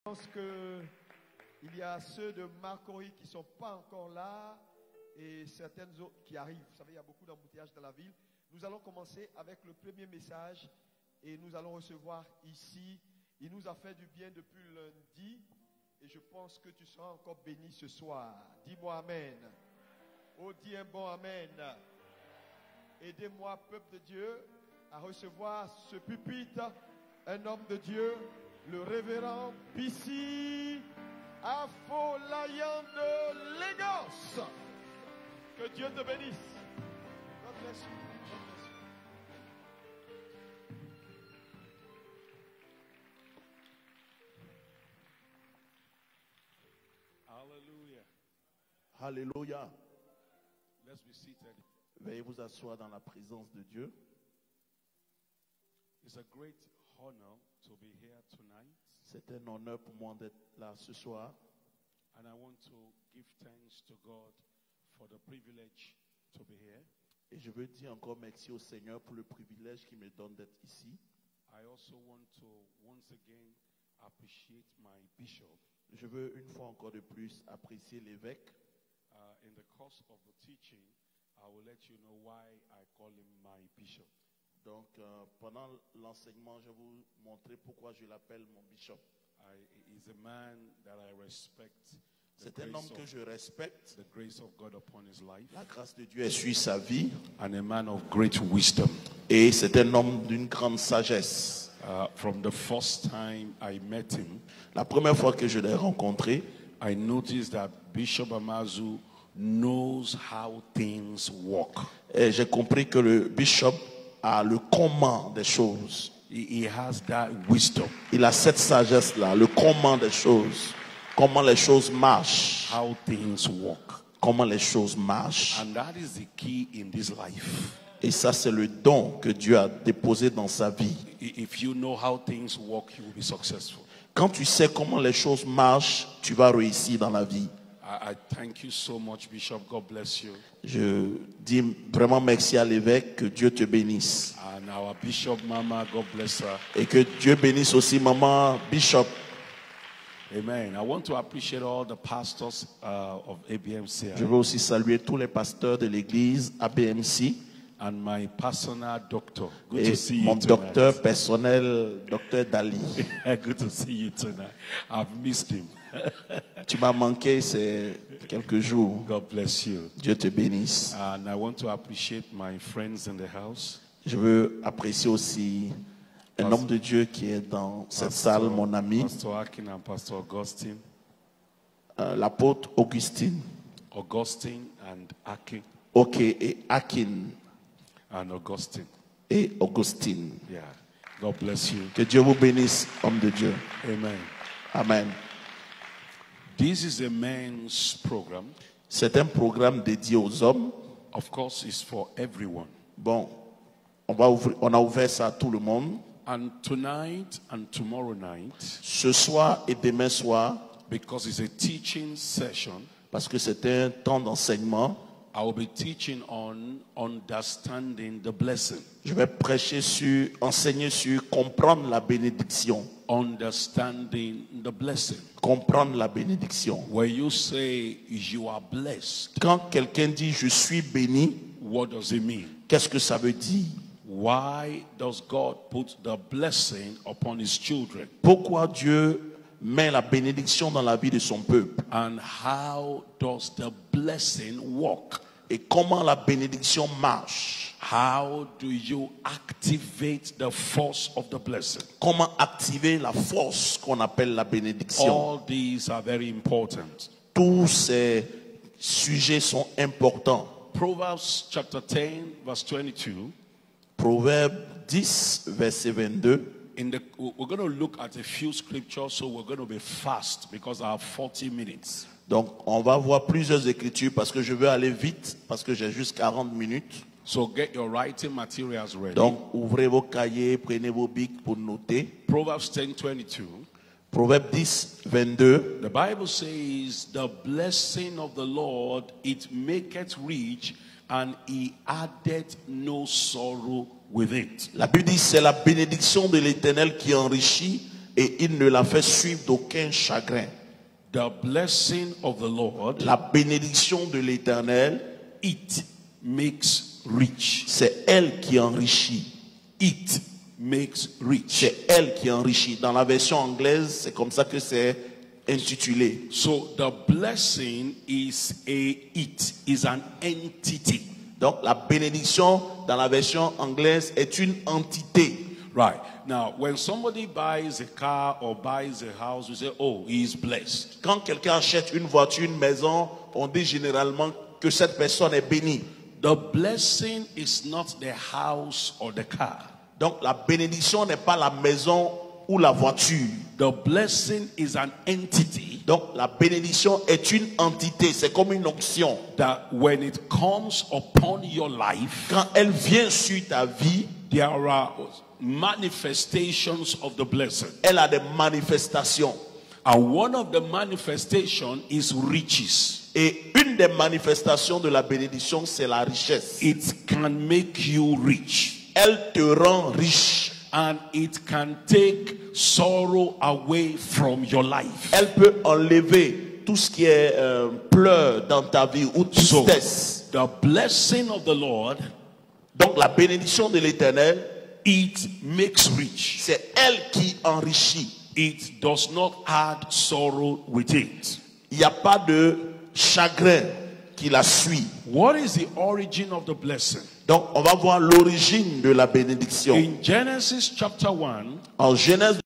Je pense qu'il y a ceux de Marcory qui ne sont pas encore là et certaines autres qui arrivent. Vous savez, il y a beaucoup d'embouteillages dans la ville. Nous allons commencer avec le premier message et nous allons recevoir ici. Il nous a fait du bien depuis lundi et je pense que tu seras encore béni ce soir. Dis-moi Amen. Oh, dis un bon Amen. Aidez-moi, peuple de Dieu, à recevoir ce pupitre, un homme de Dieu, le révérend Bissi Afolayan de Lagos. Que Dieu te bénisse. God bless you. God bless you. Hallelujah. Alléluia. Let's be seated. Veuillez vous asseoir dans la présence de Dieu. It's a great honor to be here tonight. C'est un honneur pour moi d'être là ce soir. And I want to give thanks to God for the privilege to be here. Et je veux dire encore merci au Seigneur pour le privilège qu'il me donne d'être ici. I also want to once again appreciate my bishop. Je veux une fois encore de plus apprécier l'évêque. In the course of the teaching, I will let you know why I call him my bishop. Donc, pendant l'enseignement, je vais vous montrer pourquoi je l'appelle mon bishop. He's a man that I respect. C'est un homme que je respecte. The grace of God upon his life. La grâce de Dieu est sur sa vie. And a man of great wisdom. Et c'est un homme d'une grande sagesse. From the first time I met him, la première fois que je l'ai rencontré, I noticed that Bishop Amazu knows how things work. Et j'ai compris que le bishop a le comment des choses. He has that wisdom. Il a cette sagesse-là, le comment des choses. Comment les choses marchent. How things work. Comment les choses marchent. And that is the key in this life. Et ça, c'est le don que Dieu a déposé dans sa vie. If you know how things work, you will be successful. Quand tu sais comment les choses marchent, tu vas réussir dans la vie. I thank you so much, Bishop. God bless you. Je dis vraiment merci à l'évêque, que Dieu te bénisse. And our Bishop Mama, God bless her. Et que Dieu bénisse aussi maman Bishop. Amen. I want to appreciate all the pastors of ABMC. Je veux aussi saluer tous les pasteurs de l'église ABMC. And my personal doctor. Good Et to see mon you docteur tonight. personnel, docteur Dali. Good to see you tonight. I've missed him. Tu m'as manqué ces quelques jours. God bless you. Dieu te bénisse. And I want to appreciate my friends in the house. Je veux apprécier aussi un homme de Dieu qui est dans cette salle, mon ami. Pastor Akin and Pastor Augustine. L'apôtre Augustine. Augustine and Akin. Ok, et Akin. And Augustine. Et Augustine. Yeah. God bless you. Que Dieu vous bénisse, homme de Dieu. Amen. Amen. This is a men's program. C'est un programme dédié aux hommes. Of course, it's for everyone. Bon, on a ouvert ça à tout le monde. And tonight and tomorrow night, ce soir et demain soir, because it's a teaching session, parce que c'est un temps d'enseignement, I will be teaching on understanding the blessing. Je vais prêcher sur, enseigner sur comprendre la bénédiction. Understanding the blessing. Comprendre la bénédiction. When you say you are blessed, quand quelqu'un dit je suis béni, what does it mean? Qu'est-ce que ça veut dire? Why does God put the blessing upon his children? Pourquoi Dieu met la bénédiction dans la vie de son peuple? And how does the blessing work? Et comment la bénédiction marche? How do you activate the force of the blessing? Comment activer la force qu'on appelle la bénédiction? All these are very important. Tous ces sujets sont importants. Proverbs chapter 10 verse 22. Proverbe 10 verset 22. We're going to look at a few scriptures, so we're going to be fast because I have 40 minutes. Donc, on va voir plusieurs écritures parce que je veux aller vite, parce que j'ai juste 40 minutes. So get your writing materials ready. Donc, ouvrez vos cahiers, prenez vos bics pour noter. Proverbs 10:22. Proverbe 10, 22. The Bible says, the blessing of the Lord, it maketh rich, and he addeth no sorrow with it. La Bible dit, c'est la bénédiction de l'Éternel qui enrichit et il ne la fait suivre d'aucun chagrin. The blessing of the Lord, La bénédiction de l'Éternel, it makes rich. c'est elle qui enrichit. It makes rich. C'est elle qui enrichit. Dans la version anglaise, c'est comme ça que c'est intitulé. So the blessing is an entity. Donc la bénédiction dans la version anglaise est une entité. Right. Now, when somebody buys a car or buys a house, we say, oh, he is blessed. Quand quelqu'un achète une voiture, une maison, on dit généralement que cette personne est bénie. The blessing is not the house or the car. Donc la bénédiction n'est pas la maison ou la voiture. The blessing is an entity Donc la bénédiction est une entité, c'est comme une onction. that when it comes upon your life, Quand elle vient sur ta vie, there are manifestations of the blessing. elle a des manifestations. And one of the manifestations is riches. Et une des manifestations de la bénédiction, c'est la richesse. It can make you rich. Elle te rend riche. And it can take sorrow away from your life. Elle peut enlever tout ce qui est pleurs dans ta vie ou So, tristesse. the blessing of the Lord, Donc la bénédiction de l'Éternel, it makes rich. c'est elle qui enrichit. It does not add sorrow with it. Il n'y a pas de chagrin qui la suit. What is the origin of the blessing? Donc on va voir l'origine de la bénédiction. In Genesis chapter 1, En Genèse,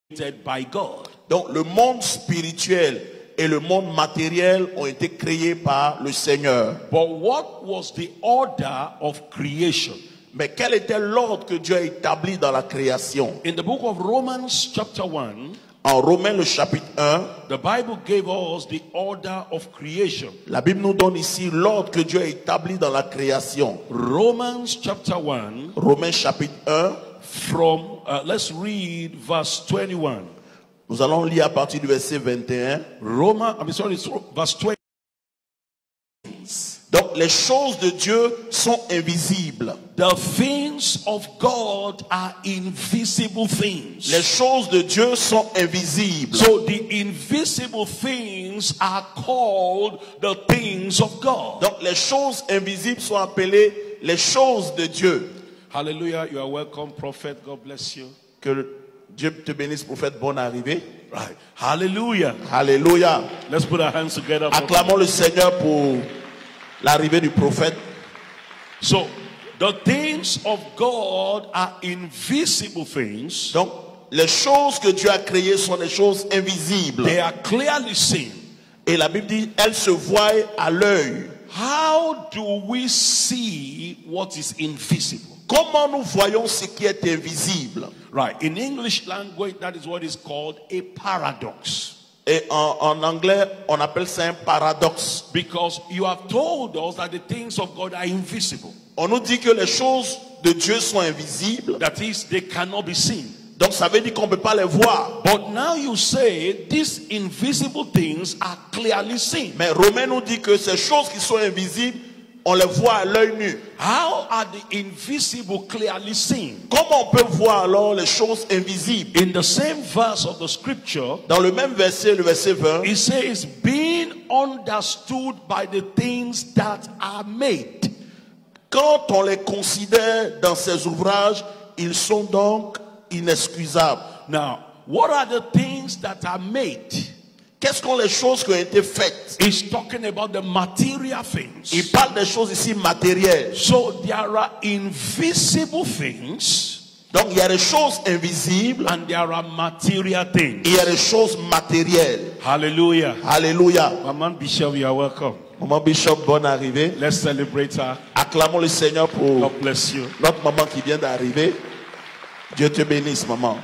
created by God. donc le monde spirituel et le monde matériel ont été créés par le Seigneur. But what was the order of creation? Mais quel était l'ordre que Dieu a établi dans la création? In the book of Romans chapter 1, En Romains le chapitre 1, the Bible gave us the order of creation. la Bible nous donne ici l'ordre que Dieu a établi dans la création. Romans chapter 1, Romains chapitre 1, from, let's read verse 21. nous allons lire à partir du verset 21. Verse 20. Donc les choses de Dieu sont invisibles. The things of God are invisible things. Les choses de Dieu sont invisibles. So the invisible things are called the things of God. Donc les choses invisibles sont appelées les choses de Dieu. Hallelujah. You are welcome, prophet. God bless you. Que Dieu te bénisse, prophète. Bonne arrivée. Right. Hallelujah. Alléluia. Let's put our hands together. For Acclamons le Seigneur pour l'arrivée du prophète. So the things of God are invisible things. Donc les choses que Dieu a créées sont des choses invisibles. They are clearly seen. Et la Bible dit, elles se voient à l'œil. How do we see what is invisible? Comment nous voyons ce qui est invisible? Right. In English language, that is what is called a paradox. Et en anglais, on appelle ça un paradoxe. Because you have told us that the things of God are invisible. On nous dit que les choses de Dieu sont invisibles. That is, they cannot be seen. Donc ça veut dire qu'on ne peut pas les voir. But now you say these invisible things are clearly seen. Mais Romains nous dit que ces choses qui sont invisibles, on les voit à l'œil nu. How are the invisible clearly seen? Comment on peut voir alors les choses invisibles? In the same verse of the scripture, Dans le même verset, le verset 20, it says, being understood by the things that are made. quand on les considère dans ces ouvrages, ils sont donc inexcusables. Now, what are the things that are made? Qu'est-ce qu'ont les choses qui ont été faites? He's talking about the material things. Il parle des choses ici matérielles. So there are invisible things Donc il y a des choses invisibles and there are material things. et il y a des choses matérielles. Hallelujah. Alléluia. Maman Bishop, you are welcome. Maman Bishop, bonne arrivée. Let's celebrate her. Acclamons le Seigneur pour God bless you. notre maman qui vient d'arriver. Dieu te bénisse, maman.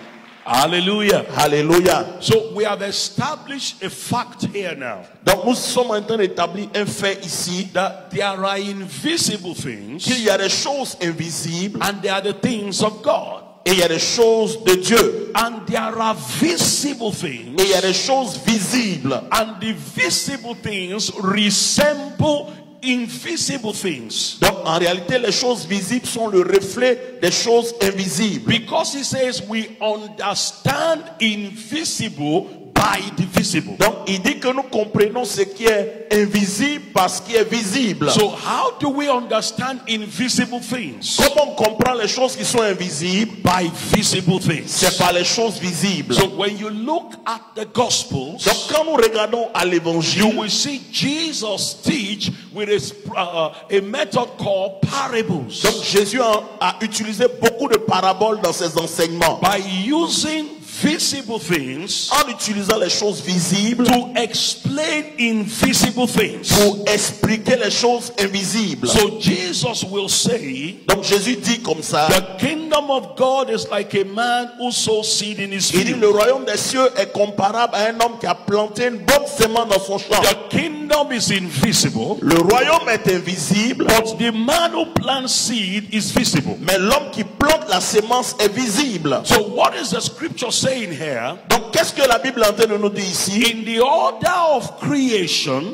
Hallelujah. Alléluia. So we have established a fact here now. Donc nous sommes en train d'établir un fait ici, That there are invisible things qu'il y a des choses invisibles and there are the things of God. et il y a des choses de Dieu. And there are visible things. Et il y a des choses visibles. And the visible things resemble invisible things. Donc en réalité, les choses visibles sont le reflet des choses invisibles. Because he says we understand invisible by the visible. Donc il dit que nous comprenons ce qui est invisible parce qu'il est visible. So how do we understand invisible things? Comment on comprend les choses qui sont invisibles? By visible things. C'est par les choses visibles. So when you look at the Gospels, Donc quand nous regardons à you l'évangile, will see Jesus teach with a method called parables. donc Jésus a utilisé beaucoup de paraboles dans ses enseignements. By using visible things En utilisant les choses visibles to explain invisible things. pour expliquer les choses invisibles. So Jesus will say, Donc Jésus dit comme ça, the kingdom of God is like a man who sows seed in his il dit field. le royaume des cieux est comparable à un homme qui a planté une bonne semence dans son champ. The kingdom is invisible, Le royaume est invisible, but the man who plants seed is visible. mais l'homme qui plante la semence est visible. So what is the scripture saying here? Donc qu'est-ce que la Bible est en train de nous dire ici? In the order of creation,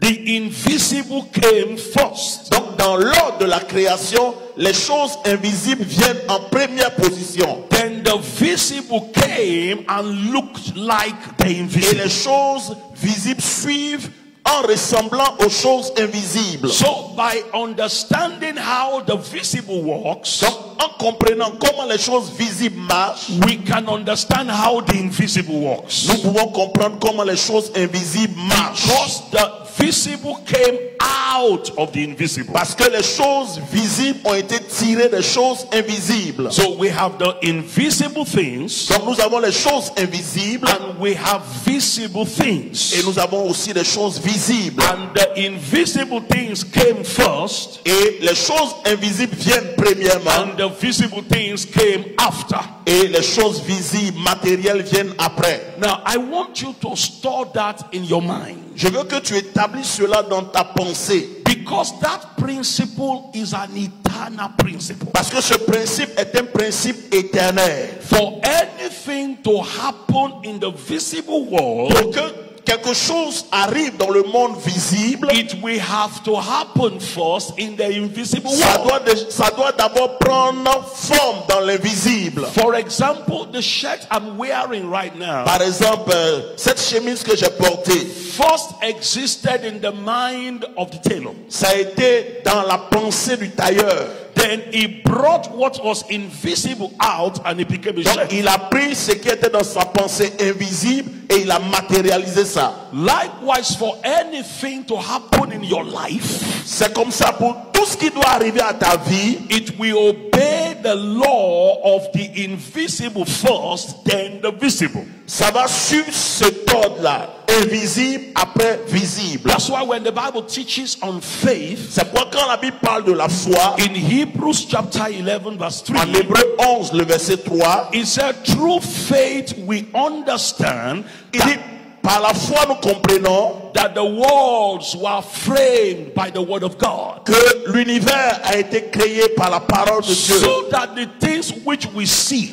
the invisible came first. Donc dans l'ordre de la création, les choses invisibles viennent en première position. Then the visible came and looked like the Et invisible. les choses visibles suivent en ressemblant aux choses invisibles. So by understanding how the visible works, Donc en comprenant comment les choses visibles marchent, we can understand how the invisible works. nous pouvons comprendre comment les choses invisibles marchent. Because the visible came out of the invisible. Parce que les choses visibles ont été tirées des choses invisibles. So we have the invisible things Donc nous avons les choses invisibles and we have visible et things. nous avons aussi les choses visibles. And the invisible things came first Et les choses invisibles viennent premièrement and the visible things came after. et les choses visibles, matérielles viennent après. Now I want you to store that in your mind. Je veux que tu établisses cela dans ta pensée. Because that principle is an eternal principle. Parce que ce principe est un principe éternel. For anything to happen in the visible world, Pour que quelque chose arrive dans le monde visible, it will have to happen first in the invisible world. ça doit d'abord prendre forme dans l'invisible. For example, the shirt I'm wearing right now Par exemple, cette chemise que j'ai portée, first existed in the mind of the tailor. ça a été dans la pensée du tailleur. Then he brought what was invisible out and it became a Donc shirt. il a pris ce qui était dans sa pensée invisible et il a matérialisé ça. Likewise, for anything to happen in your life, C'est comme ça pour tout ce qui doit arriver à ta vie. it will obey the law of the invisible first, then the visible. Ça va suivre cet ordre-là. Invisible après visible. That's why when the Bible teaches on faith, C'est pourquoi quand la Bible parle de la foi, in Hebrews chapter 11 verse 3, en Hébreu 11, le verset 3, it said, through faith we understand il dit, par la foi nous comprenons that the worlds were framed by the word of God, que l'univers a été créé par la parole de Dieu. so that the things which we see,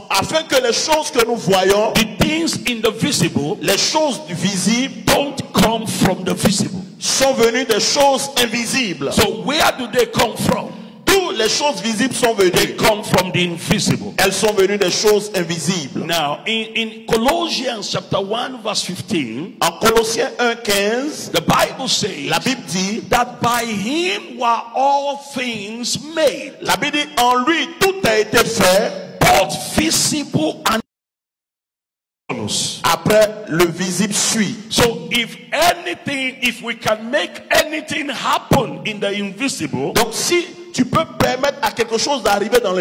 Afin que les choses que nous voyons, the things in the visible, les choses visibles, don't come from the visible. sont venues des choses invisibles. So where do they come from? D'où les choses visibles sont They venues? come from the invisible. Elles sont venues des choses invisibles. Now, in Colossians chapter 1 verse 15, En Colossiens 1:15, the Bible says la Bible dit, that by him were all things made, la Bible dit, en lui tout a été fait, both visible and après le visible suit. so if we can make anything happen in the invisible, Donc si tu peux permettre à quelque chose d'arriver dans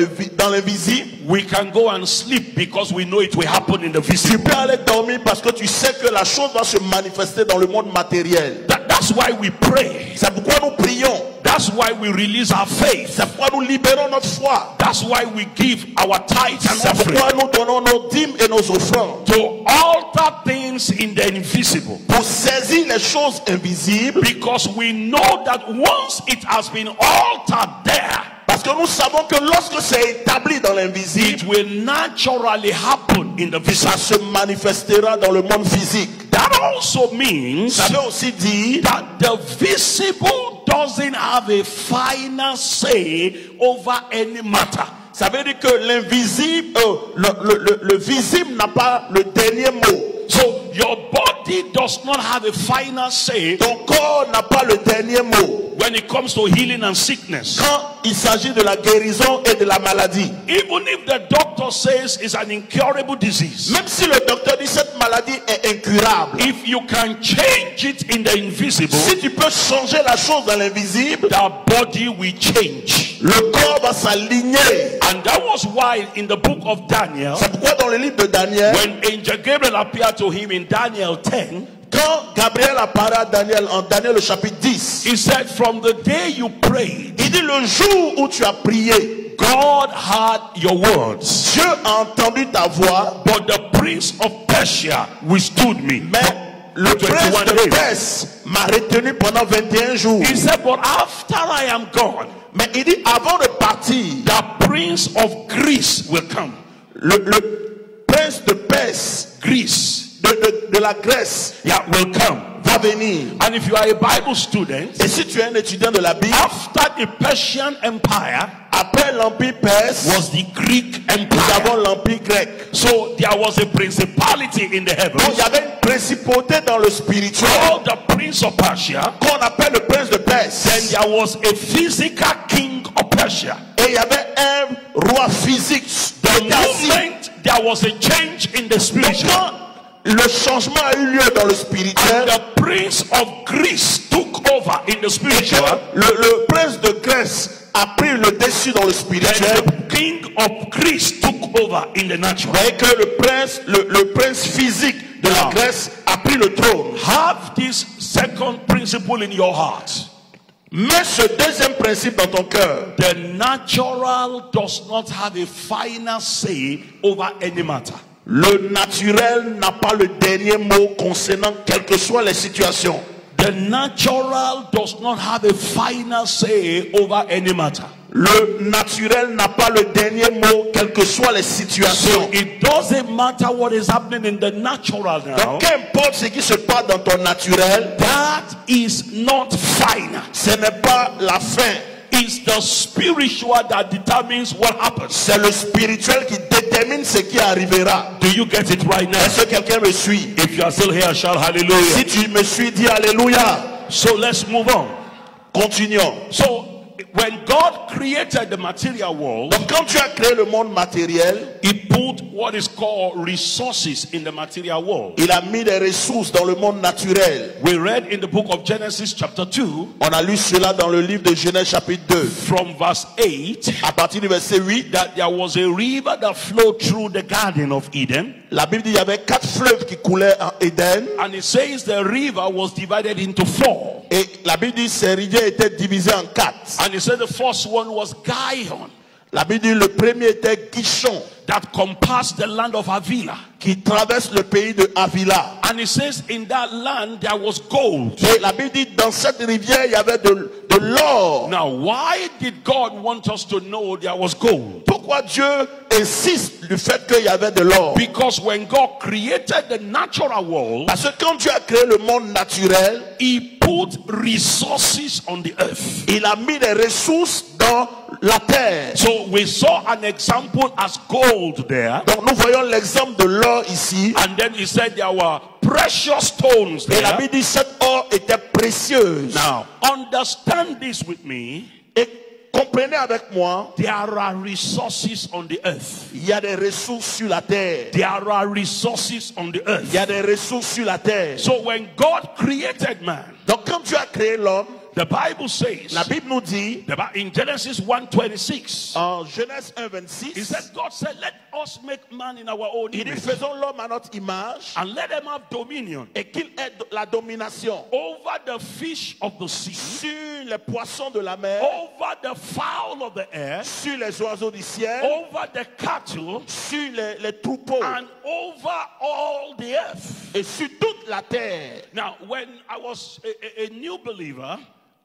l'invisible, we can go and sleep because we know it will happen in the tu visible. peux aller dormir parce que tu sais que la chose va se manifester dans le monde matériel. That's why we pray. C'est pourquoi nous prions. That's why we release our faith. C'est pourquoi nous libérons notre foi. That's why we give our tithes and C'est offering pourquoi nous donnons nos dîmes et nos offrandes. to alter things in the invisible. Pour saisir les choses invisibles. Because we know that once it has been altered there, Parce que nous savons que lorsque c'est établi dans l'invisible, it will naturally happen in the ça visible. se manifestera dans le monde physique. That also means Ça veut aussi dire that the visible doesn't have a final say over any matter. Ça veut dire que l'invisible, le visible n'a pas le dernier mot. So your body does not have a final say Ton corps n'a pas le dernier mot when it comes to healing and sickness. quand il s'agit de la guérison et de la maladie. Even if the doctor says it's an incurable disease, Même si le docteur dit cette maladie est incurable, if you can change it in the invisible, si tu peux changer la chose dans l'invisible, the body will change. le corps va s'aligner. And that was why in the book of Daniel, C'est pourquoi dans le livre de Daniel, when Angel Gabriel appeared to him in Daniel 10, quand Gabriel apparaît à Daniel en Daniel au chapitre 10, he said, from the day you prayed, il dit le jour où tu as prié, God heard your words, Dieu a entendu ta voix, but the prince of Persia withstood me. mais le prince de Perse m'a retenu pendant 21 jours. He said, but after I am gone, Mais il dit avant de partir, the prince of Greece will come. le prince de Perse, Greece, de la Grèce, yeah, will come. va venir. And if you are a Bible student, Et si tu es un étudiant de la Bible, after the Persian Empire après l'empire perse, was the Greek nous Empire. avons l'empire grec. So there was a principality in the Donc il heavens y avait une principauté dans le spirituel called the prince of Persia. qu'on appelle le prince de Perse. Then there was a physical king of Persia. Et il y avait un roi physique. The qui était assis. moment there was a change in the Donc spiritual, quand le changement a eu lieu dans le spirituel, the prince of Greece took over in the et que spiritual, le prince de Grèce a pris le dessus dans le spirituel, and the king of Greece took over in the natural. et que le prince physique de la Grèce a pris le trône. Have this second principle in your heart. Mets ce deuxième principe dans ton cœur. The natural does not have a final say over any matter. Le naturel n'a pas le dernier mot concernant quelles que soient les situations. The natural does not have a final say over any matter. Le naturel n'a pas le dernier mot quelles que soient les situations. So it doesn't matter what is happening in the natural now. Donc qu'importe ce qui se passe dans ton naturel, That is not final. ce n'est pas la fin. It's the spiritual that determines what happens. C'est le spirituel qui détermine ce qui arrivera. Do you get it right now? Est-ce que quelqu'un me suit? If you are still here, shout hallelujah. Si tu me suis, dis alléluia. So let's move on. Continuons. So when God created the material world, Donc quand tu as créé le monde matériel, He put what is called resources in the material world. il a mis des ressources dans le monde naturel. We read in the book of Genesis chapter 2 On a lu cela dans le livre de Genèse chapitre 2. from verse 8 À partir du verset 8, that there was a river that flowed through the garden of Eden, la Bible dit qu'il y avait 4 fleuves qui coulaient en Éden. and it says the river was divided into 4. Et la Bible dit que ces rivières étaient divisées en 4. And it said the first one was Gihon, La Bible dit que le premier était Gishon, that compassed the land of Havilah. qui traverse le pays de Havila. And it says in that land there was gold. Et la Bible dit dans cette rivière il y avait de l'or. Now, why did God want us to know there was gold? Pourquoi Dieu insiste du fait qu'il y avait de l'or? Because when God created the natural world, Parce que quand Dieu a créé le monde naturel, He put resources on the earth. il a mis des ressources dans la terre. So we saw an example as gold there. Donc nous voyons l'exemple de l'or ici. And then He said there were precious stones Et la there. Bible dit que cette or était précieuse. Now, understand this with me. Et comprenez avec moi, There are resources on the earth. il y a des ressources sur la terre. There are resources on the earth. Il y a des ressources sur la terre. So when God created man, Donc quand Dieu a créé l'homme, the Bible says, la Bible nous dit, in Genesis 1:26, en Genèse He 1:26, said, God said, let us make man in our own il dit image faisons l'homme à notre image and let them have dominion et qu'il ait la domination over the fish of the sea, sur les poissons de la mer, over the fowl of the air, sur les oiseaux du ciel, over the cattle, sur les troupeaux and over all the earth. et sur toute la terre. Now, when I was a new believer,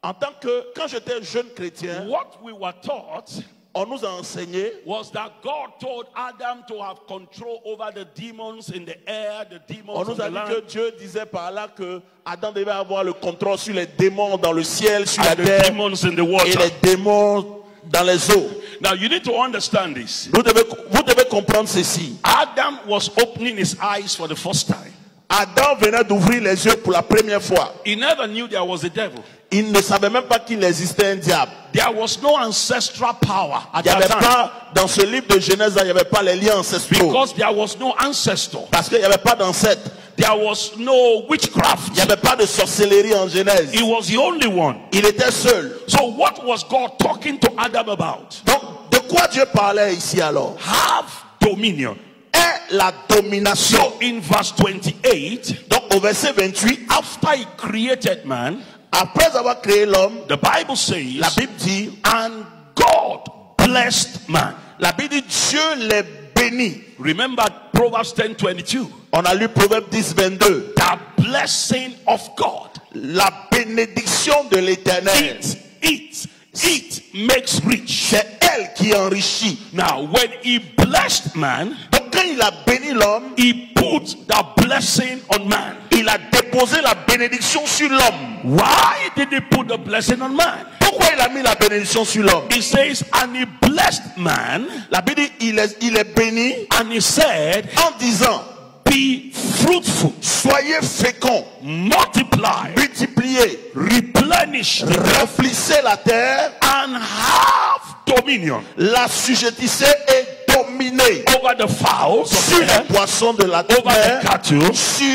En tant que, quand j'étais jeune chrétien, what we were taught on nous a enseigné was that God told Adam to have control over the demons in the air, the demons on on nous a the dit land, que Dieu disait par là que Adam devait avoir le contrôle sur les démons dans le ciel, sur la and the terre demons in the et water. les démons dans les eaux. Now you need to understand this. Vous devez comprendre ceci. Adam was opening his eyes for the first time. Adam venait d'ouvrir les yeux pour la première fois. He never knew there was a devil. Il ne savait même pas qu'il existait un diable. There was no ancestral power at Il n'y avait that time. pas, dans ce livre de Genèse, il n'y avait pas les liens ancestraux. Because there was no ancestor. Parce qu'il n'y avait pas d'ancêtre. There was no witchcraft. Il n'y avait pas de sorcellerie en Genèse. He was the only one. Il était seul. So what was God talking to Adam about? Donc, de quoi Dieu parlait ici alors? Have dominion. Est la domination. So in verse 28, Donc au verset 28, after he created man, après avoir créé l'homme, the Bible says, la Bible dit, and God blessed man. la Bible dit Dieu les bénit. Remember Proverbs 10:22. On a lu Proverbe 10, 22. The blessing of God. La bénédiction de l'Éternel, It makes rich. c'est elle qui enrichit. Now, when he blessed man, Donc quand il a béni l'homme, he put the blessing on man. il a déposé la bénédiction sur l'homme. Why did he put the blessing on man? Pourquoi il a mis la bénédiction sur l'homme? He says, and he blessed man, La Bible dit il est béni and he said, en disant, be fruitful, soyez féconds, multiply, multipliez, replenish the earth, remplissez la terre, and have dominion la sujettissez et dominez over the fowls of sur the les air, poissons de la over the terre, cattle, sur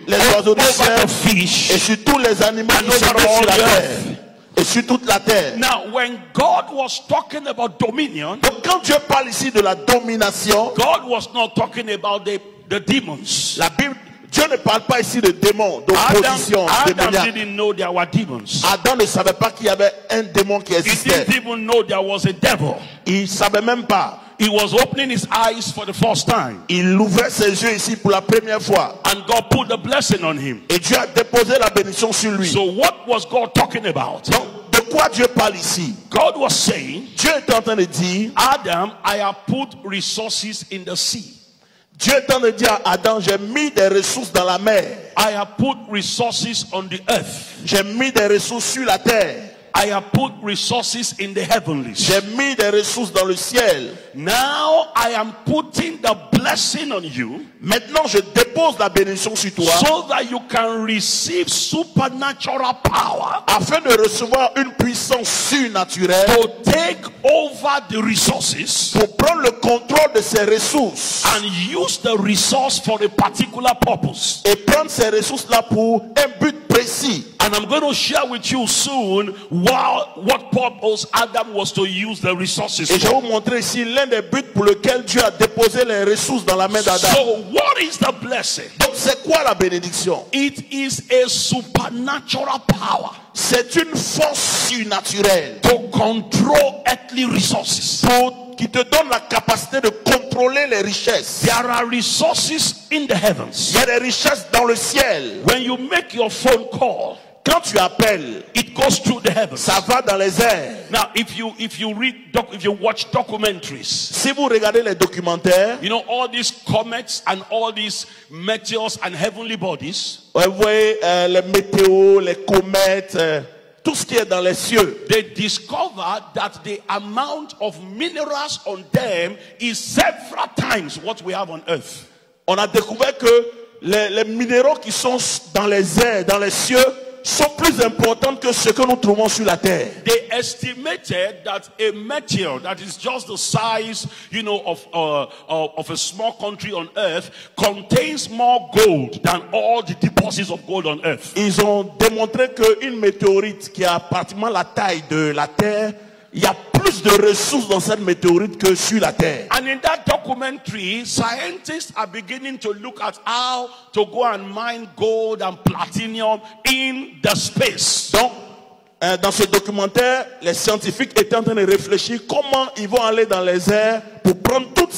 les oiseaux du over ciel the fish. et sur tous les animaux And qui se over trouvent all sur la the terre earth. et sur toute la terre. Now, when God was talking about dominion, Donc quand Dieu parle ici de la domination, God was not talking about the demons. la Bible, Dieu ne parle pas ici de démons, d'opposition Adam démoniaque. didn't know there were demons. Adam ne savait pas qu'il y avait un démon qui He existait. didn't even know there was a devil. Il ne savait même pas. He was opening his eyes for the first time. Il ouvrait ses yeux ici pour la première fois. And God put the blessing on him. Et Dieu a déposé la bénédiction sur lui. So what was God talking about? Donc, de quoi Dieu parle ici? God was saying, Dieu est en train de dire, Adam, I have put resources in the sea. Dieu est en train de dire à Adam, j'ai mis des ressources dans la mer. I have put resources on the earth. J'ai mis des ressources sur la terre. I have put resources in the heavenlies. J'ai mis des ressources dans le ciel. Now I am putting the blessing on you Maintenant, je dépose la bénédiction sur toi so that you can receive supernatural power afin de recevoir une puissance surnaturelle to take over the resources pour prendre le contrôle de ces ressources and use the resource for a particular purpose. et prendre ces ressources-là pour un but précis. And I'm going to share with you soon what purpose Adam was to use the resources Et je vais for. vous montrer ici l'un des buts pour lequel Dieu a déposé les ressources dans la main d'Adam. So what is the blessing? Donc c'est quoi la bénédiction? It is a supernatural power C'est une force surnaturelle to control earthly resources. qui te donne la capacité de contrôler les richesses. There are resources in the Il heavens. y a des richesses dans le ciel. When you make your phone call, Quand tu appelles, it goes through the heavens. ça va dans les airs. Now, if you watch documentaries, Si vous regardez les documentaires, you know all these comets and all these meteors and heavenly bodies. vous voyez les météos, les comètes, tout ce qui est dans les cieux. They discover that the amount of minerals on them is several times what we have on earth. On a découvert que les minéraux qui sont dans les airs, dans les cieux, sont plus importants que ce que nous trouvons sur la terre. They estimated that a meteor that is just the size, you know, of a small country on earth contains more gold than all the deposits of gold on earth. Ils ont démontré qu'une météorite qui a pratiquement la taille de la terre, il y a plus de ressources dans cette météorite que sur la terre. And in that documentary, scientists are beginning to look at how to go and mine gold and platinum in the space. Donc, dans ce documentaire, les scientifiques étaient en train de réfléchir comment ils vont aller dans les airs pour prendre toutes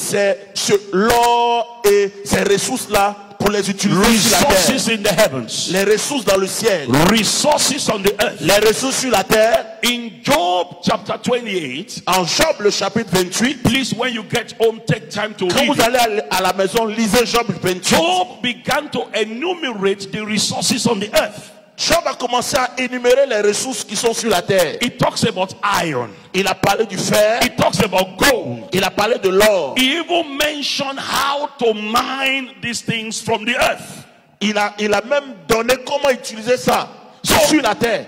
l'or et ces ressources-là pour les utiliser sur la terre. Resources in the heavens. Les ressources dans le ciel. Resources on the earth. Les ressources sur la terre. In Job chapter 28, En Job, le chapitre 28. please, when you get home, take time to Quand read vous it. allez à la maison, lisez Job 28. Job began to enumerate the resources on the earth. Job a commencé à énumérer les ressources qui sont sur la terre. He talks about iron. Il a parlé du fer. He talks about gold. Il a parlé de l'or. He even mentioned how to mine these things from the earth. Il a même donné comment utiliser ça sur la terre.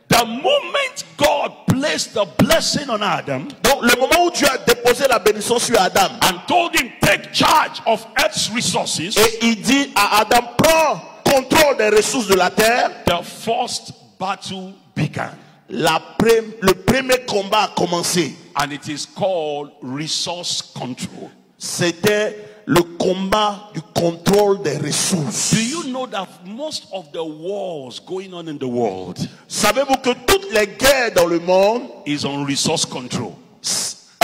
The moment God placed the blessing on Adam Donc le moment où Dieu a déposé la bénédiction sur Adam and told him, take charge of earth's resources, et il dit à Adam, prends contrôle des ressources de la terre, the first battle began. le premier combat a commencé. And it is called resource control. C'était le combat du contrôle des ressources. Do you know that most of the wars going on in the world Savez-vous que toutes les guerres dans le monde is on resource control?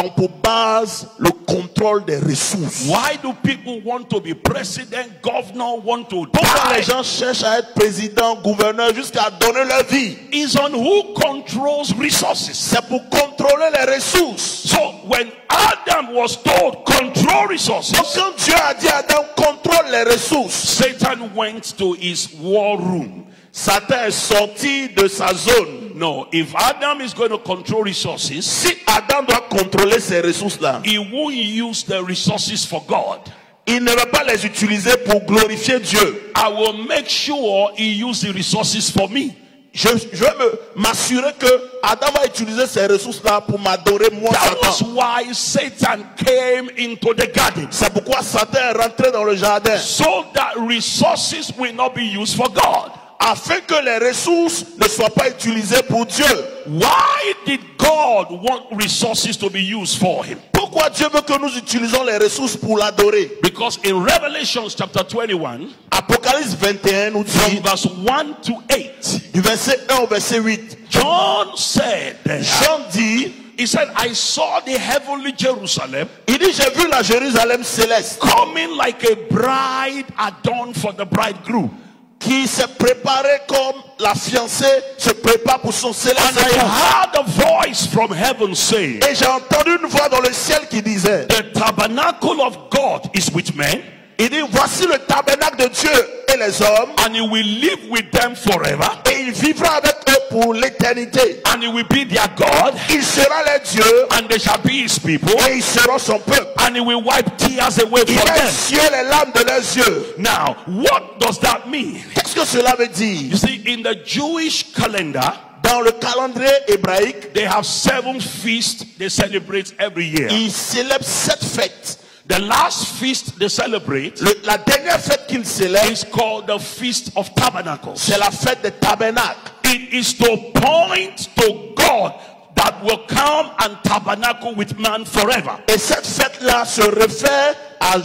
ont pour base le contrôle des ressources? Why do people want to be president, governor, want to Pourquoi les die? gens cherchent à être président, gouverneur jusqu'à donner leur vie? Is on who controls resources. C'est pour contrôler les ressources. So when Adam was told control resources, Donc quand Dieu a dit à Adam, contrôle les ressources, Satan went to his war room. Satan est sorti de sa zone. No, if Adam is going to control resources, Si Adam doit contrôler ces ressources-là, he won't use the resources for God. il ne va pas les utiliser pour glorifier Dieu. I will make sure he uses the resources for me. Je vais m'assurer que Adam va utiliser ces ressources-là pour m'adorer moi, That was Satan. why Satan came into the garden, C'est pourquoi Satan est rentré dans le jardin, so that resources will not be used for God. afin que les ressources ne soient pas utilisées pour Dieu. Why did God want resources to be used for him? Pourquoi Dieu veut que nous utilisons les ressources pour l'adorer? Because in Revelation chapter 21, Apocalypse 21 nous from dit, verse 1 to 8, du verset 1 au verset 8, John said, Jean dit, he said, I saw the heavenly Jerusalem il dit, j'ai vu la Jérusalem céleste coming like a bride adorned for the bridegroom. qui s'est préparée comme la fiancée se prépare pour son céleste And I époux. heard a voice from heaven saying, Et j'ai entendu une voix dans le ciel qui disait, the tabernacle of God is with men, il dit, voici le tabernacle de Dieu et les hommes, and he will live with them forever, et il vivra avec eux pour l'éternité. and he will be their God, Il sera leur Dieu, and they shall be his people, et ils seront son peuple. and he will wipe tears away Il from va them. essuyer les larmes de leurs yeux. Now, what does that mean? Qu'est-ce que cela veut dire? You see, in the Jewish calendar, Dans le calendrier hébraïque, they have 7 feasts they celebrate every year. ils célèbrent 7 fêtes. The last feast they celebrate La dernière fête qu'ils célèbrent, is called the Feast of Tabernacles. c'est la fête des tabernacles. It is to point to God that will come and tabernacle with man forever. Et cette fête-là se réfère à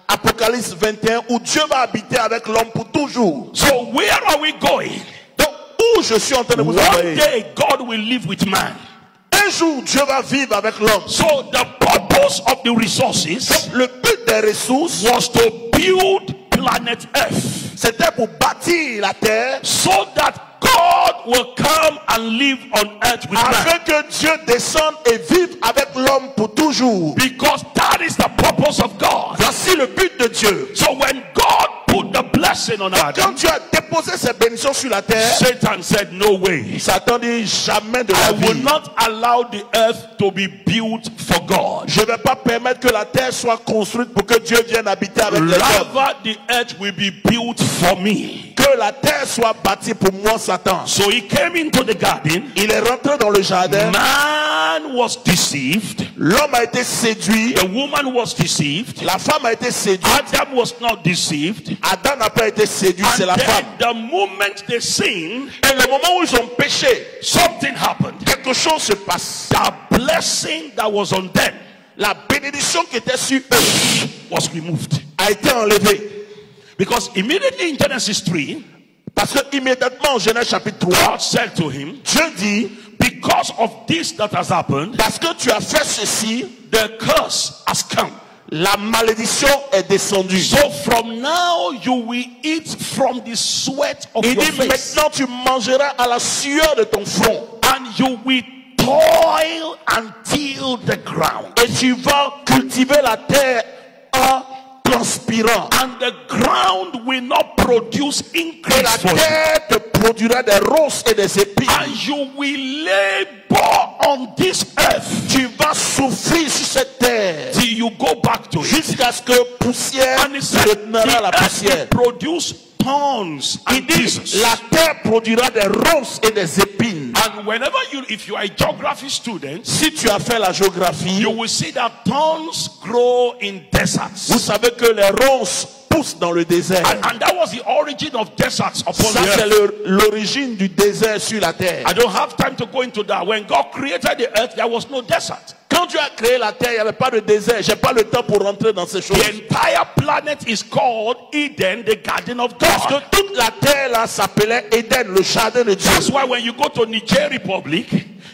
Apocalypse 21 où Dieu va habiter avec l'homme pour toujours. So where are we going? Donc, où je suis en train de vous One envoyer? day God will live with man. Un jour, Dieu va vivre avec l'homme. So the purpose of the resources Le but des ressources, was to build planet Earth, c'était pour bâtir la terre, so that God will come and live on earth with man. afin que Dieu descende et vive avec l'homme pour toujours. Because that is the purpose of God. Voici le but de Dieu. So when God put the blessing on Quand Adam, Dieu a déposé ses bénédictions sur la terre, Satan said, no way. Satan dit jamais de I la will vie. not allow the earth to be built for God. Je ne vais pas permettre que la terre soit construite pour que Dieu vienne habiter avec les hommes. Rather, the earth will be built for me. Que la terre soit bâtie pour moi, Satan. So he came into the garden. Il est rentré dans le jardin. Man was deceived. L'homme a été séduit. The woman was deceived. La femme a été séduite. Adam was not deceived. Adam n'a pas été séduit, c'est And la femme. then the moment they sinned, Et le moment où ils ont péché, something happened. quelque chose se passe. The blessing that was on them La bénédiction qui était sur eux was removed. a été enlevée. Because immediately in Genesis 3, Parce que immédiatement en Genèse chapitre 3, God said to him, Dieu dit, because of this that has happened, parce que tu as fait ceci, the curse has come. La malédiction est descendue. So from now you will eat from the sweat of Il your dit face, maintenant tu mangeras à la sueur de ton front. and you will toil and till the ground, Et tu vas cultiver la terre en transpirant. and the ground will not produce Et increase la for you, terre te produira des ronces et des épines. and you will labor on this earth Tu vas souffrir sur cette terre till you go back to it. jusqu'à ce que poussière And he said, retenera la the earth poussière. will produce thorns Il and dit, thistles. la terre produira des ronces et des épines. And whenever if you are a geography student, Si tu as fait la géographie, you will see that thorns grow in deserts. vous savez que les ronces poussent dans le désert. And that was the origin of deserts upon Ça, the c'est earth. l'origine du désert sur la terre. I don't have time to go into that. When God created the earth, there was no desert. Quand Dieu a créé la terre, il n'y avait pas de désert. J'ai pas le temps pour rentrer dans ces choses. The entire planet is called Eden, the garden of Parce que God. toute la terre là s'appelait Éden, le jardin de Dieu. That's why when you go to Niger Republic,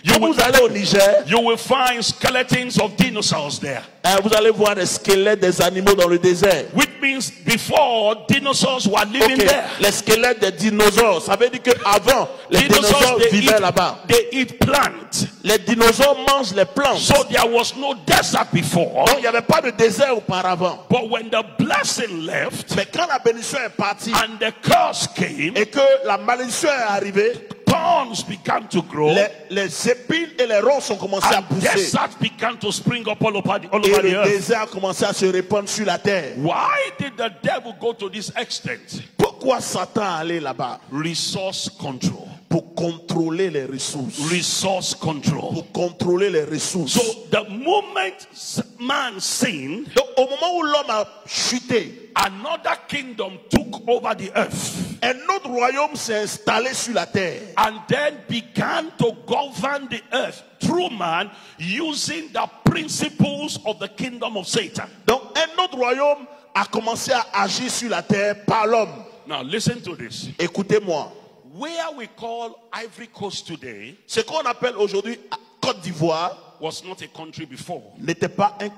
Quand vous allez au Niger, you will find skeletons of dinosaurs there. vous allez voir des squelettes des animaux dans le désert. Which means before dinosaurs were living Ok, there. les squelettes des dinosaures, ça veut dire qu'avant, les dinosaures vivaient là-bas. they eat plants. Les dinosaures mangent les plantes. So there was no desert before. Donc il n'y avait pas de désert auparavant. But when the blessing left Mais quand la bénédiction est partie and the curse came, et que la malédiction est arrivée, thorns began to grow. les épines et les ronces ont commencé à And pousser. deserts began to spring up all over Et the le earth. désert a commencé à se répandre sur la terre. Why did the devil go to this extent? Pourquoi Satan est allé là-bas? Resource control. Pour contrôler les ressources. Resource control. Pour contrôler les ressources. So the moment man sinned, Donc au moment où l'homme a chuté, another kingdom took over the earth un autre royaume s'est installé sur la terre. and then began to govern the earth through man using the principles of the kingdom of Satan. Donc un autre royaume a commencé à agir sur la terre par l'homme. Now listen to this. Écoutez-moi. Where we call Ivory Coast today Ce qu'on appelle aujourd'hui Côte d'Ivoire was not a country before. n'était pas un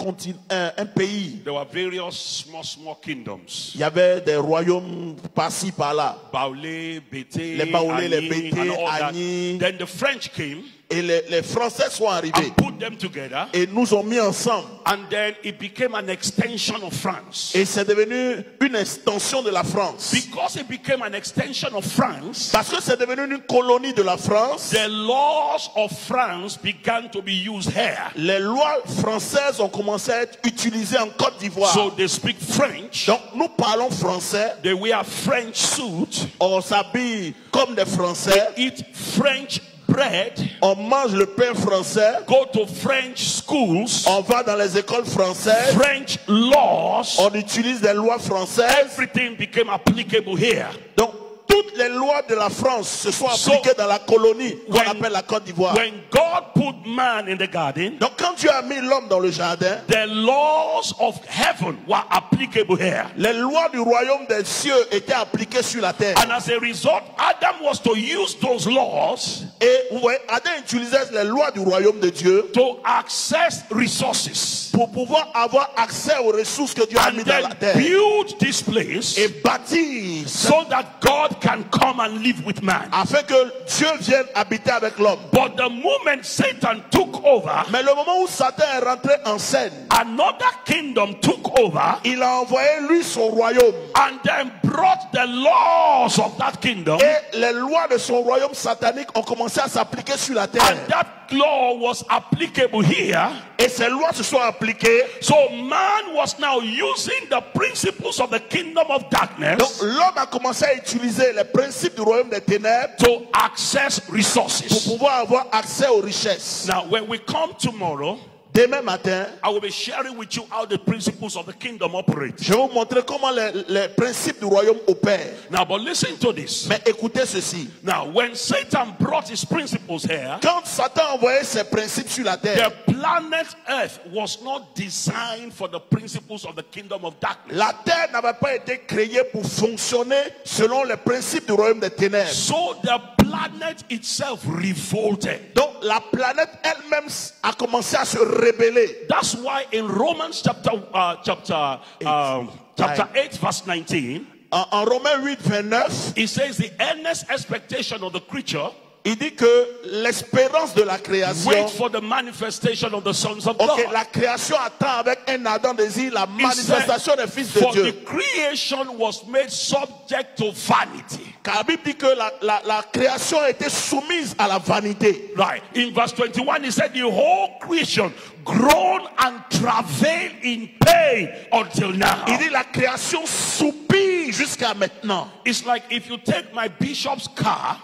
pays. There were various small kingdoms. Il y avait des royaumes par-ci par-là. Baoulé, Bété, Les Baoulés, les Agni, Bété, and all that. Agni. Then the French came Et les Français sont arrivés and put them together, et nous ont mis ensemble. and then it became an extension of France. Et c'est devenu une extension de la France. Because it became an extension of France, Parce que c'est devenu une colonie de la France. the laws of France began to be used here. Les lois françaises ont commencé à être utilisées en Côte d'Ivoire. So they speak French, Donc nous parlons français. they wear French suits, On s'habille comme des Français. eat French bread, On mange le pain français. go to French schools, On va dans les écoles françaises. French laws, On utilise des lois françaises. everything became applicable here. Donc toutes les lois de la France se sont appliquées dans la colonie qu'on appelle la Côte d'Ivoire. When God put man in the garden, Donc quand Dieu a mis l'homme dans le jardin, the laws of heaven were applicable here. les lois du royaume des cieux étaient appliquées sur la terre. And as a result, Adam was to use those laws Et vous voyez, Adam utilisait les lois du royaume de Dieu to access resources pour pouvoir avoir accès aux ressources que Dieu a mis and dans la then terre. build this place Et bâtir so that God can come and live with man. afin que Dieu vienne habiter avec l'homme. But the moment Satan took over, Mais le moment où Satan est rentré en scène, another kingdom took over il a envoyé lui son royaume. and then brought the laws of that kingdom, Et les lois de son royaume satanique ont commencé à s'appliquer sur la terre. and that law was applicable here. Et ces lois se sont appliquées. So man was now using the principles of the kingdom of Donc darkness l'homme a commencé à utiliser les principes du royaume des ténèbres to access pour resources. pouvoir avoir accès aux richesses. Now, when we come tomorrow, Demain matin, I will be sharing with you how the principles of the kingdom operate. je vais vous montrer comment les principes du royaume opèrent. Now, but listen to this. Mais écoutez ceci. Now, when Satan brought his principles here, Quand Satan a envoyé ses principes sur la terre, the planet Earth was not designed for the principles of the kingdom of darkness. la terre n'avait pas été créée pour fonctionner selon les principes du royaume des ténèbres. So the planet itself revolted. Donc la planète elle-même a commencé à se rebeller. That's why in Romans chapter 8 verse 19, En Romains 8, 29, it says the earnest expectation of the creature il dit que l'espérance de la création, wait for the manifestation of the sons of God. ok, la création attend avec un ardent désir la manifestation des fils de For Dieu. the creation was made subject to vanity. Car la Bible dit que la création a été soumise à la vanité. Right. In verse 21, he said, the whole creation groan and travail in pain until now. Il dit la création soupire jusqu'à maintenant. It's like if you take my bishop's car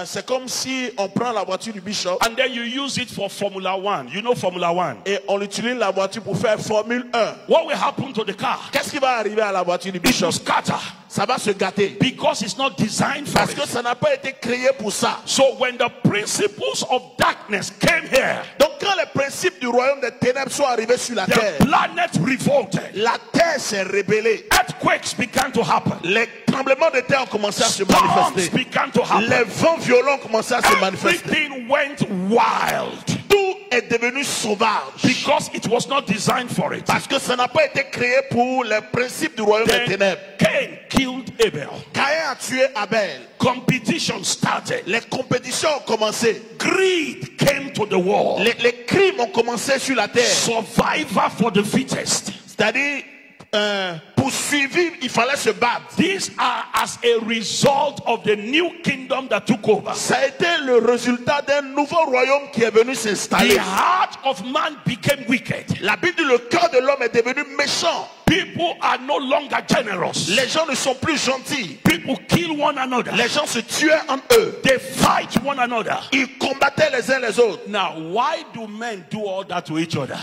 C'est comme si on prend la voiture du bishop and then you use it for Formula One. You know Formula One. et on utilise la voiture pour faire Formule 1. What will happen to the car? Qu'est-ce qui va arriver à la voiture du It will bishop? scatter Ça va se gâter. because it's not designed for Parce que it. ça n'a pas été créé pour ça. So when the principles of darkness came here, Donc quand les principes du royaume des ténèbres sont arrivés sur la terre, the planet revolted. la terre s'est rebellée. Earthquakes began to happen. Les tremblements de terre ont commencé à se Storms manifester. began to happen. Les vents violents ont commencé à se manifester. Everything went wild Tout est devenu sauvage. because it was not designed for it. Parce que ça n'a pas été créé pour les principes du royaume des Then ténèbres. Cain killed Abel. Caïn a tué Abel. Competition started. Les compétitions ont commencé. Greed came to the world. Les crimes ont commencé sur la terre. Survivor for the fittest. C'est-à-dire, pour survivre, il fallait se battre. These are as a result of the new kingdom that took over. Ça a été le résultat d'un nouveau royaume qui est venu s'installer. The heart of man became wicked. La Bible dit le cœur de l'homme est devenu méchant. People are no longer generous. Les gens ne sont plus gentils. People kill one another. Les gens se tuaient entre eux. They fight one another. Ils combattaient les uns les autres. Now, why do men do all that to each other?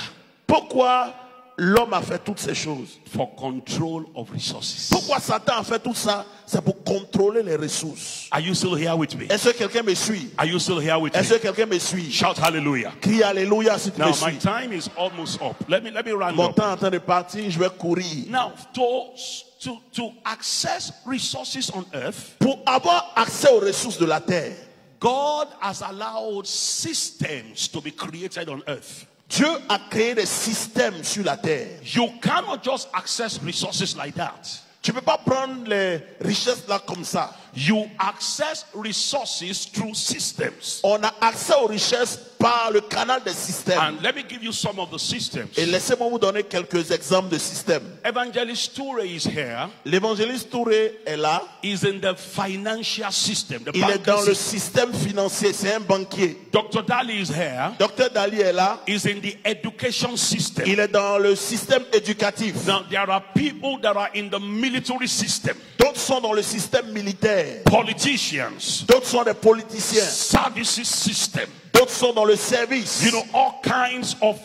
Pourquoi l'homme a fait toutes ces choses? For control of resources. Pourquoi Satan a fait tout ça? C'est pour contrôler les ressources. Are you still here with me? Est-ce que quelqu'un me suit? Are you still here with Est-ce me? que quelqu'un me suit? Shout hallelujah. Crie alléluia si tu Now me my suis. time is almost up. Let me round Mon up. temps est en train de partir, je vais courir. Now, to access resources on earth, Pour avoir accès aux ressources de la terre, God has allowed systems to be created on earth. Dieu a créé des systèmes sur la terre. You cannot just access resources like that. Tu ne peux pas prendre les richesses là comme ça. You access resources through systems. On a accès aux richesses par le canal des systèmes. And let me give you some of the systems. Et laissez-moi vous donner quelques exemples de systèmes. Evangelist Toure is here. L'évangéliste Touré est là. Is in the financial system. The Il est banking dans le system. système financier. C'est un banquier. Dr. Dali is here. Docteur Dali est là. Is in the education system. Il est dans le système éducatif. Now there are people that are in the military system. D'autres sont dans le système militaire. Politicians. D'autres sont des politiciens. Services system. D'autres sont dans le service. You know, all kinds of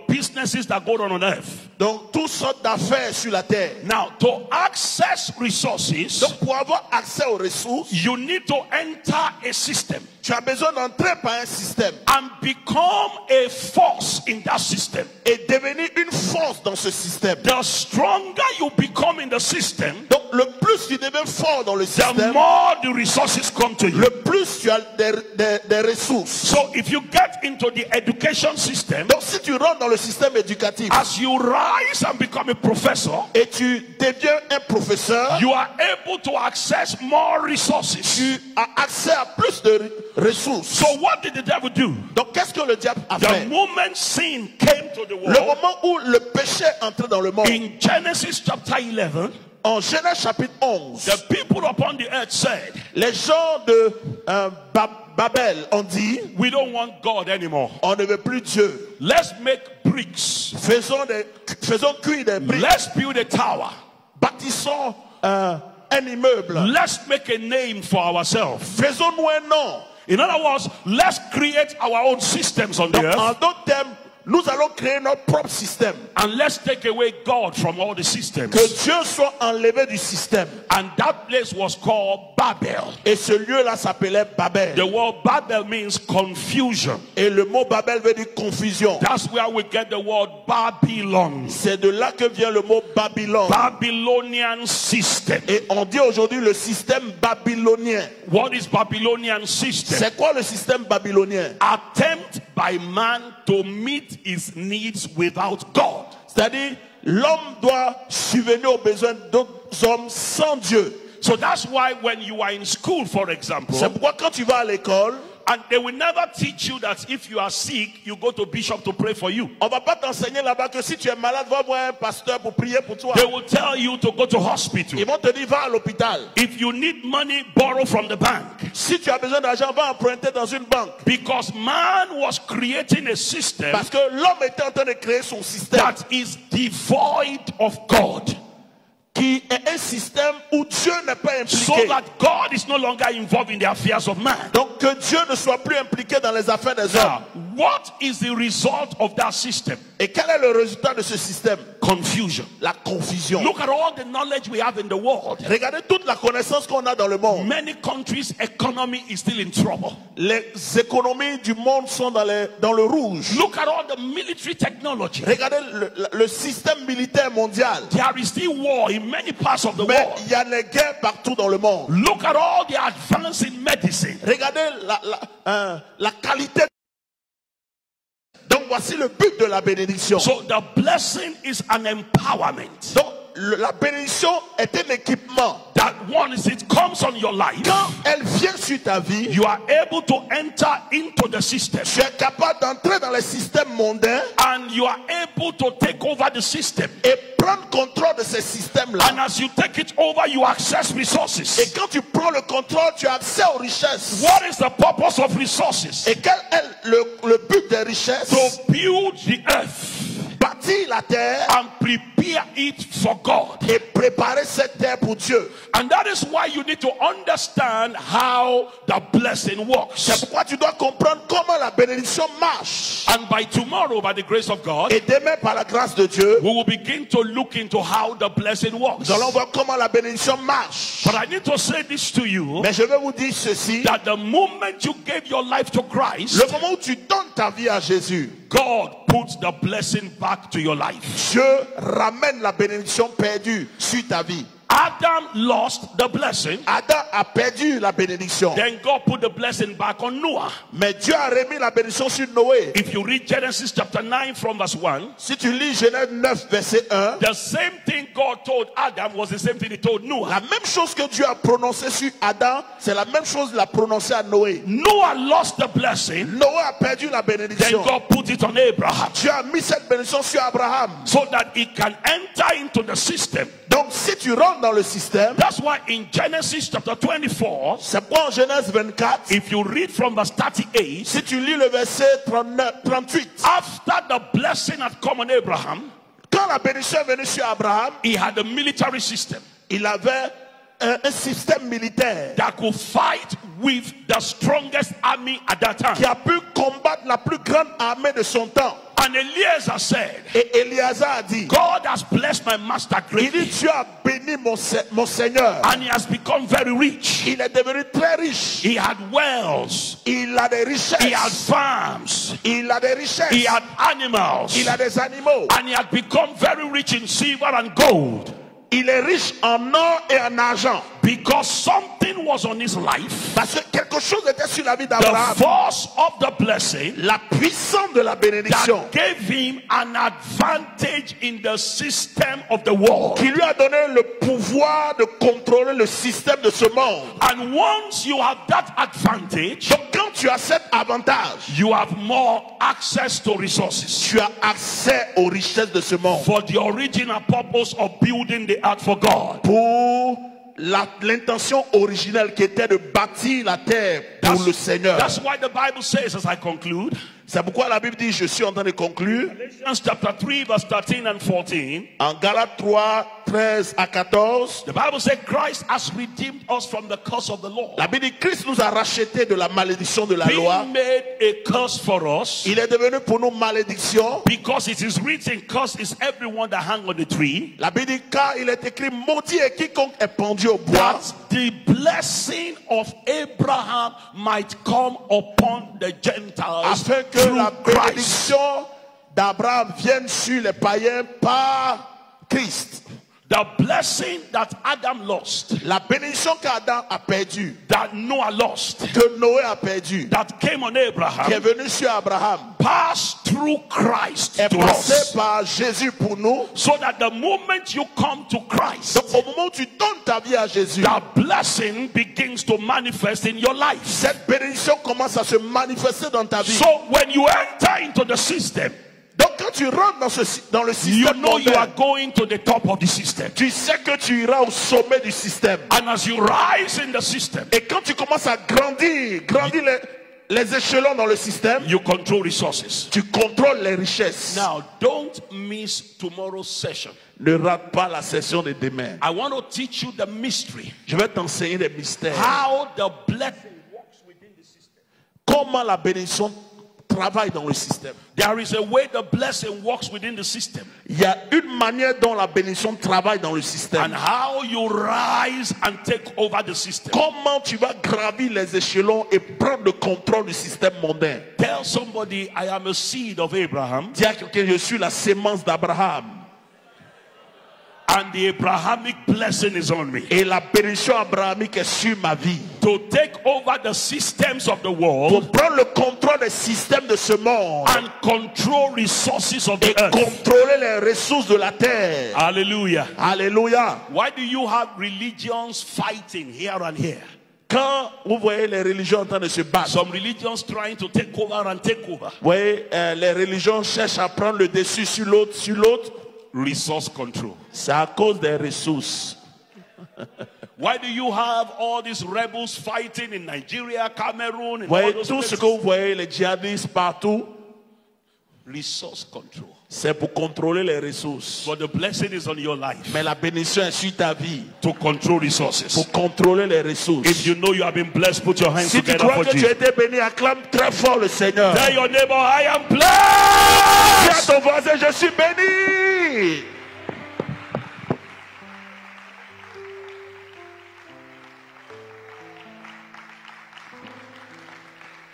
businesses that go on earth. Donc toutes sortes d'affaires sur la terre. Now, to access resources, Donc pour avoir accès aux ressources, you need to enter a system tu as besoin d'entrer par un système and become a force in that system. et devenir une force dans ce système. The stronger you become in the system, Donc le plus tu deviens fort dans le the système, more the resources come to you. le plus tu as des ressources. So if you get into the education system, Donc si tu rentres dans le système éducatif as you rise and become a professor, et tu deviens un professeur, you are able to access more resources. tu as accès à plus de ressources. So what did the devil do? Donc qu'est-ce que le diable a The fait? moment sin came to the Le world, moment où le péché est entré dans le monde, in Genesis chapter 11, en Genèse chapitre 11, the people upon the earth said, les gens de Babel ont dit, we don't want God anymore. on ne veut plus Dieu. Let's make bricks. Faisons cuire des briques. Let's build a tower. Bâtissons un immeuble. Let's make a name for ourselves. Faisons-nous un nom. In other words, let's create our own systems on the Donc, en earth. d'autres termes, nous allons créer notre propre système. And let's take away God from all the systems. Que Dieu soit enlevé du système. And that place was called Babel. Et ce lieu-là s'appelait Babel. The word Babel means confusion. Et le mot Babel veut dire confusion. That's where we get the word Babylon. C'est de là que vient le mot Babylone. Babylonian system. Et on dit aujourd'hui le système babylonien. What is Babylonian system? C'est quoi le système babylonien? Attempt by man to meet his needs without God. C'est-à-dire, l'homme doit subvenir aux besoins d'autres hommes sans Dieu. So that's why when you are in school, for example, C'est pourquoi quand tu vas à l'école, and they will never teach you that if you are sick, you go to bishop to pray for you. on va pas t'enseigner là-bas que si tu es malade, va voir un pasteur pour prier pour toi. They will tell you to go to hospital. Ils vont te dire, va à l'hôpital. If you need money, borrow from the bank. Si tu as besoin d'argent, va emprunter dans une banque. Because man was creating a system Parce que l'homme était en train de créer son système. that is devoid of God. Qui est un système où Dieu n'est pas So impliqué. that God is no longer involved in the affairs of man. Donc que Dieu ne soit plus impliqué dans les affaires des hommes. Now, what is the result of that system? Et quel est le résultat de ce système? Confusion. La confusion. Look at all the knowledge we have in the world. Regardez toute la connaissance qu'on a dans le monde. Many countries' economy is still in trouble. Les économies du monde sont dans le rouge. Look at all the military technology. Regardez le système militaire mondial. There is still war in many parts of the Mais world. il y a les guerres partout dans le monde. Look at all the advance in medicine. Regardez la qualité. Donc voici le but de la bénédiction. So the blessing is an empowerment. Donc la bénédiction est un équipement. That once it comes on your life, Quand elle vient sur ta vie, you are able to enter into the system. tu es capable d'entrer dans le système mondain And you are able to take over the system. et prendre contrôle de ce système-là. And as you take it over, you access Et resources. quand tu prends le contrôle, tu as accès aux richesses. What is the purpose of resources? Et quel est le but des richesses? To build the earth Bâtir la terre and prepare it for God. et préparer cette terre pour Dieu. And that is why you need to understand how the blessing works. C'est pourquoi tu dois comprendre comment la bénédiction marche. And by tomorrow, by the grace of God, Et demain, par la grâce de Dieu, we will begin to look into how the blessing works. nous allons voir comment la bénédiction marche. But I need to say this to you, Mais je vais vous dire ceci. that the moment you gave your life to Christ, Le moment où tu donnes ta vie à Jésus, God puts the blessing back to your life. Dieu ramène la bénédiction perdue sur ta vie. Adam lost the blessing. Adam a perdu la bénédiction. Then God put the blessing back on Noah. Mais Dieu a remis la bénédiction sur Noé. If you read Genesis chapter 9 from verse 1, Si tu lis Genèse 9, verset 1, the same thing God told Adam was the same thing he told Noah. la même chose que Dieu a prononcé sur Adam, c'est la même chose qu'il a prononcé à Noé. Noah lost the blessing. Noé a perdu la Then bénédiction. God put it on Abraham Dieu a mis cette bénédiction sur Abraham. so that he can enter into the system. Donc si tu rentres dans le système, That's why in Genesis chapter 24, c'est pourquoi en Genèse 24, if you read from verse 38, si tu lis le verset 38, after the blessing had come on Abraham, quand la bénédiction est venue sur Abraham, he had a military system il avait un système militaire that could fight with the strongest army at that time. qui a pu combattre la plus grande armée de son temps. And Eliezer said, Et Éléazar a dit, God has blessed my master il dit, greatly, Dieu a béni mon Seigneur. and he has become very rich. Il est devenu très riche. He had wells, Il a des he had richesses. farms, Il a des richesses. he had animals, Il a des animaux. and he had become very rich in silver and gold. Il est riche en or et en argent. Because something was on his life. Parce que quelque chose était sur la vie The d'Abraham. force of the blessing La puissance de la bénédiction that gave him an advantage in the system of the world. qui lui a donné le pouvoir de contrôler le système de ce monde. And once you have that advantage, Donc quand tu as cet avantage, you have more access to resources tu as accès aux richesses de ce monde. for the original purpose of building the earth for God. Pour l'intention originelle qui était de bâtir la terre pour le Seigneur. That's why the Bible says, as I conclude, C'est pourquoi la Bible dit, je suis en train de conclure. Galatians chapter 3, verse 13 and 14. En Galates 3, 13 à 14. The Bible says Christ has redeemed us from the curse of the law. La Bible dit, Christ nous a rachetés de la malédiction de la loi. Being made a curse for us. Il est devenu pour nous malédiction. Because it is written, curse is everyone that hang on the tree. La Bible dit, car il est écrit, maudit est quiconque est pendu au bois. That the blessing of Abraham might come upon the Gentiles Afin que through la Christ. bénédiction d'Abraham vienne sur les païens par Christ. The blessing that Adam lost, La bénédiction qu'Adam a perdue, that Noah lost, que Noé a perdue, that came on qui est Abraham, venue sur Abraham, passed through Christ est to passée us. par Jésus pour nous. So that the moment you come to Christ, Donc au moment où tu donnes ta vie à Jésus, that blessing begins to manifest in your life. cette bénédiction commence à se manifester dans ta vie. So when you enter into the system, Donc quand tu rentres dans le you système know you are mondain, going to the top of the system. tu sais que tu iras au sommet du système. And as you rise in the system, Et quand tu commences à grandir les échelons dans le système, you control resources. tu contrôles les richesses. Now, don't miss tomorrow's session. Ne rate pas la session de demain. I want to teach you the mystery. Je vais t'enseigner les mystères. How the blessing works within the system. Comment la bénédiction travaille dans le système. There is a way the blessing works within the system. Il y a une manière dont la bénédiction travaille dans le And système. how you rise and take over the system. Comment tu vas gravir les échelons et prendre le contrôle du système mondain. Tell somebody, I am a seed of Abraham. Dis à quelqu'un, je suis la sémence d'Abraham. And the Abrahamic blessing is on me. Et la bénédiction abrahamique est sur ma vie. To take over the systems of the Pour world prendre le contrôle des systèmes de ce monde. and control resources of Et the earth. contrôler les ressources de la terre. Hallelujah. Alléluia. Why do you have religions fighting here and here? Quand vous voyez les religions en train de se battre, Some religions trying to take over and take over. vous voyez, les religions cherchent à prendre le dessus sur l'autre. Resource control. C'est à cause des ressources. Why do you have all these rebels fighting in Nigeria, Cameroon, and Vous all voyez, those tout ce places? que vous voyez, les djihadistes partout, Resource control. c'est pour contrôler les ressources. But the blessing is on your life Mais la bénédiction est sur ta vie to control resources. pour contrôler les ressources. If you know you have been blessed, put your hands Si tu together crois for que tu as Jesus. été béni, acclame très fort le Seigneur. Tell your neighbor, I am Dis blessed. à ton voisin, je suis béni.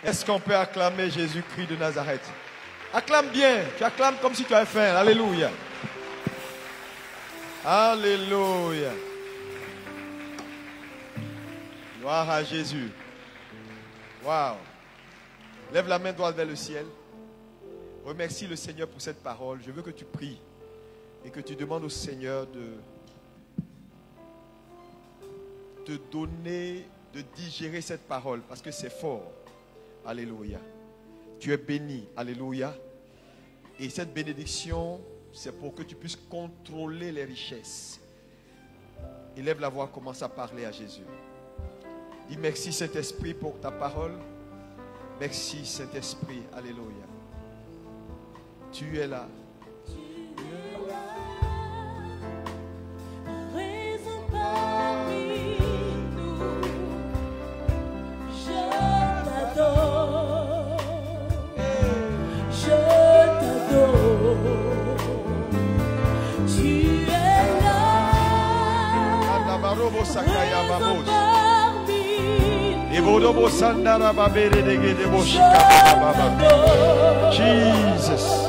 Est-ce qu'on peut acclamer Jésus-Christ de Nazareth? Acclame bien. Tu acclames comme si tu avais faim. Alléluia. Alléluia. Gloire à Jésus. Waouh. Lève la main droite vers le ciel. Remercie le Seigneur pour cette parole. Je veux que tu pries et que tu demandes au Seigneur de te donner, de digérer cette parole parce que c'est fort. Alléluia. Tu es béni. Alléluia. Et cette bénédiction, c'est pour que tu puisses contrôler les richesses. Élève la voix, commence à parler à Jésus. Dis merci Saint-Esprit pour ta parole. Merci Saint-Esprit. Alléluia. Tu es là. Raison parmi nous, je t'adore, tu es là, Adabarobo sakaya raison babos. parmi nous, Ebodobo sandara babere dege debo je shika baba. t'adore, Jesus.